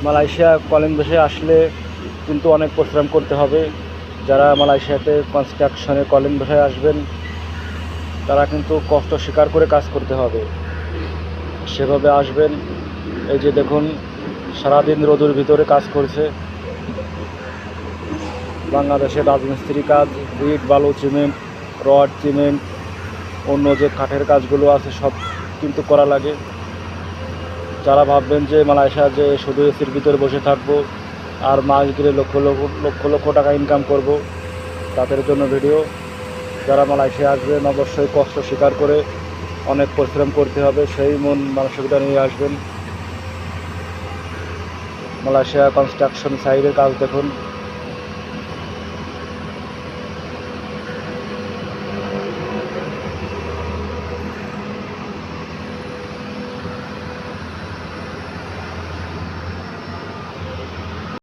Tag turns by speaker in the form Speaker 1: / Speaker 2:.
Speaker 1: Malaysia calling দেশে আসলে কিন্তু অনেক পরিশ্রম করতে হবে। যারা মালয়েশিয়াতে কনস্ট্রাকশনে কলিং দেশে আসবেন তারা কিন্তু কষ্ট স্বীকার করে কাজ করতে হবে, সেভাবে আসবেন। এই যে দেখুন, সারাদিন রোদের ভিতরে কাজ করছে বাংলাদেশের রাজমিস্ত্রি কাজ, ইট বালু সিমেন্ট রড সিমেন্ট অন্য যে কাঠের কাজগুলো আছে সব কিন্তু করা লাগে। যারা ভাববেন যে মালয়েশিয়া যে শুধু এসির ভিতরে বসে থাকবো আর মাস গেলে লক্ষ লক্ষ লক্ষ লক্ষ টাকা ইনকাম করব, তাদের জন্য ভিডিও। যারা মালয়েশিয়া আসবেন অবশ্যই কষ্ট স্বীকার করে অনেক পরিশ্রম করতে হবে, সেই মন মানসিকতা নিয়ে আসবেন। মালয়েশিয়া কনস্ট্রাকশন সাইটের কাজ দেখুন।